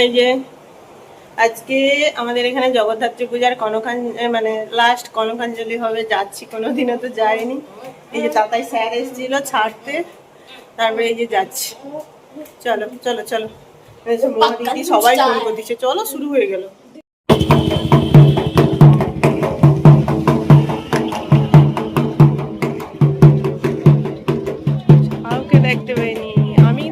এই যে আজকে আমাদের এখানে জগদ্ধাত্রী পূজার মানে লাস্ট কনকাঞ্জলি হবে, যাচ্ছি, কোনোদিনও তো যায়নি। এই যে তাতাই স্যার এসেছিল ছাড়তে, তারপরে এই যে যাচ্ছি। চলো চলো চলো, দিদি সবাই ফোন করে দিচ্ছে, চলো শুরু হয়ে গেল। কাউকে দেখতে পাইনি আমি।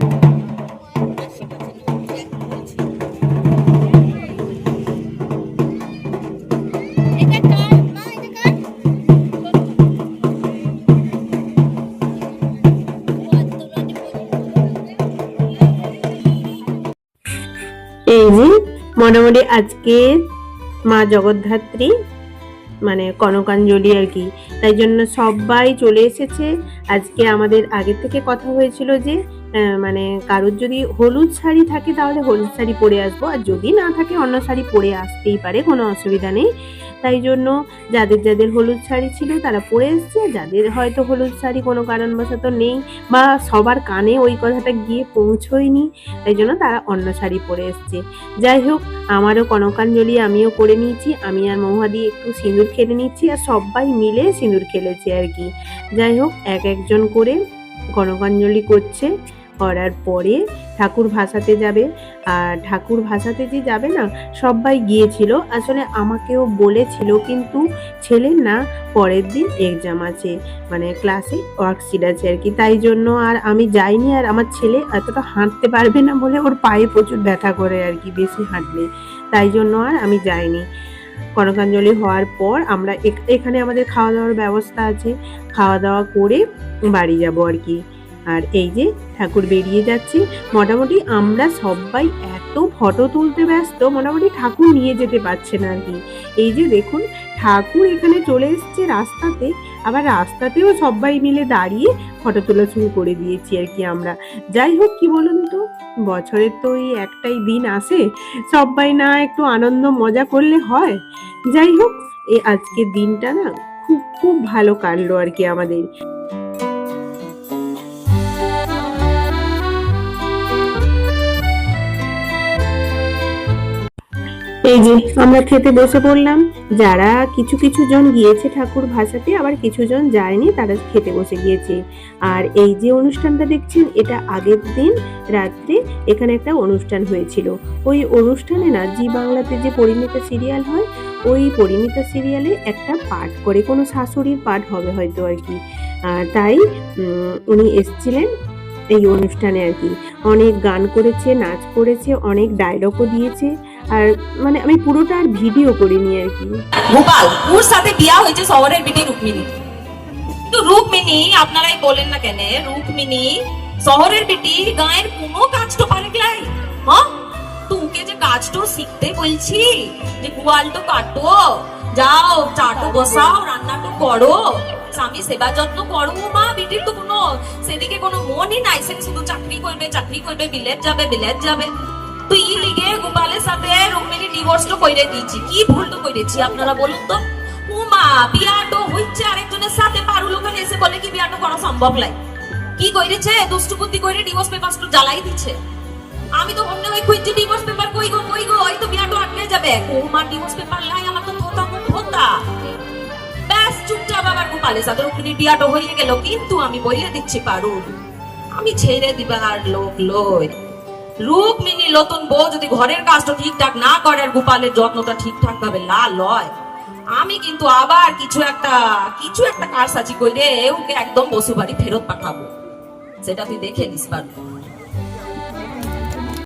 এই যে মোটামুটি আজকে মা জগদ্ধাত্রী মানে কনকাঞ্জলি আর কি, তাই জন্য সবাই চলে এসেছে। আজকে আমাদের আগে থেকে কথা হয়েছিল যে মানে কারোর যদি হলুদ শাড়ি থাকে তাহলে হলুদ শাড়ি পরে আসবো, আর যদি না থাকে অন্য শাড়ি পরে আসতেই পারে, কোনো অসুবিধা নেই। তাই জন্য যাদের যাদের হলুদ শাড়ি ছিল তারা পরে এসছে, যাদের হয়তো হলুদ শাড়ি কোনো কারণবশত নেই বা সবার কানে ওই কথাটা গিয়ে পৌঁছয়নি, তাই জন্য তারা অন্য শাড়ি পরে এসছে। যাই হোক, আমারও কনকাঞ্জলি আমিও করে নিয়েছি, আমি আর মহুয়াদি একটু সিঁদুর খেলে নিচ্ছি, আর সবাই মিলে সিঁদুর খেলেছে আর কি। যাই হোক, এক একজন করে কনকাঞ্জলি করছে, করার পরে ঠাকুর ভাসাতে যাবে। আর ঠাকুর ভাসাতে যে যাবে না, সবাই গিয়েছিল, আসলে আমাকেও বলেছিল, কিন্তু ছেলের না পরের দিন এক্সাম আছে, মানে ক্লাসে ওয়ার্কশিট আছে আর কি, তাই জন্য আর আমি যাইনি। আর আমার ছেলে এতটা হাঁটতে পারবে না বলে, ওর পায়ে প্রচুর ব্যথা করে আর কি বেশি হাঁটলে, তাই জন্য আর আমি যাইনি। কনকাঞ্জলি হওয়ার পর আমরা এখানে আমাদের খাওয়া দাওয়ার ব্যবস্থা আছে, খাওয়া দাওয়া করে বাড়ি যাব আর কি। আর এই যে ঠাকুর বেরিয়ে যাচ্ছে, মোটামুটি আমরা সবাই এত ফটো তুলতে ব্যস্ত, মোটামুটি ঠাকুর নিয়ে যেতে পারছে না আর কি। এই যে দেখুন, ঠাকুর এখানে চলে এসছে রাস্তাতে, আবার রাস্তাতেও সবাই মিলে দাঁড়িয়ে ফটো তোলা শুরু করে দিয়েছি আর কি আমরা। যাই হোক, কি বলুন তো, বছরের তো এই একটাই দিন আসে, সবাই না একটু আনন্দ মজা করলে হয়। যাই হোক, এই আজকের দিনটা না খুব খুব ভালো কাটলো আর কি আমাদের। এই যে আমরা খেতে বসে পড়লাম, যারা কিছু কিছু জন গিয়েছে ঠাকুর ভাসাতে, আবার কিছু জন যায়নি, তারা খেতে বসে গিয়েছে। আর এই যে অনুষ্ঠানটা দেখছেন, এটা আগের দিন রাত্রে এখানে একটা অনুষ্ঠান হয়েছিল। ওই অনুষ্ঠানে না জি বাংলাতে যে পরিণীতা সিরিয়াল হয়, ওই পরিণীতা সিরিয়ালে একটা পাঠ করে, কোনো শাশুড়ির পাঠ হবে হয়তো আর কি, তাই উনি এসেছিলেন এই অনুষ্ঠানে আর কি। অনেক গান করেছে, নাচ করেছে, অনেক ডায়লগও দিয়েছে, আর মানে আমি পুরোটা আর ভিডিও করিনি আর কি। গোপাল ওর সাথে বিয়া হয়েছে শহরের বিটি রুক্মিণী, তো রুক্মিণী আপনারাই বলেন না কেন, রুক্মিণী শহরের বিটি গায়ের কোনো কাজ তো পারে নাই। হ্যাঁ, তোকে যে কাজটা শিখতে বলছি, যে গোয়ালটো কাটো, যাও চাটো বসাও, রান্নাটো করো, স্বামী সেবা যত্ন করো। মা বিটির তো কোনো সেদিকে কোনো মনই নাই, সে শুধু চাকরি করবে, বিলেত যাবে। তো ই লিগে গোপালের সাথে রুক্মিণী ডিভোর্সটা কইরে দিয়েছি। কি ভুল তো কইরেছি আপনারা বলুন তো? উমা বিয়াটো হইছে আরেকজনের সাথে, পারু লোকানে এসে বলে কি বিয়াটো করা সম্ভব নাই। কি কইরেছে, দুষ্টু বুদ্ধি কইরে ডিভোর্স পেপারটা জ্বালাই দিচ্ছে। আমি তো অন্য ওই খুঁজছি ডিভোর্স পেপার, কই গো ওই তো বিয়াটো আটকে যাবে। উমা ডিভোর্স পেপার লাই, আমার তো থোতা মুখ হোতা। ব্যাস চুপচাপ আবার গোপালের সাথে রুক্মিণীর বিয়াটো হয়ে গেল। কিন্তু আমি বলে দিচ্ছি পারু, আমি ছেড়ে দিবার লোক লই। রুক্মিণী নতুন বউ যদি ঘরের কাজটা ঠিকঠাক না করে, আর গোপালের যত্নটা ঠিকঠাক ভাবে না লয়, আমি কিন্তু আবার কিছু একটা কারসাজি কইরে ওকে একদম বসু বাড়ি ফেরত পাঠাবো। সেটা তুই দেখে নিস পারবি।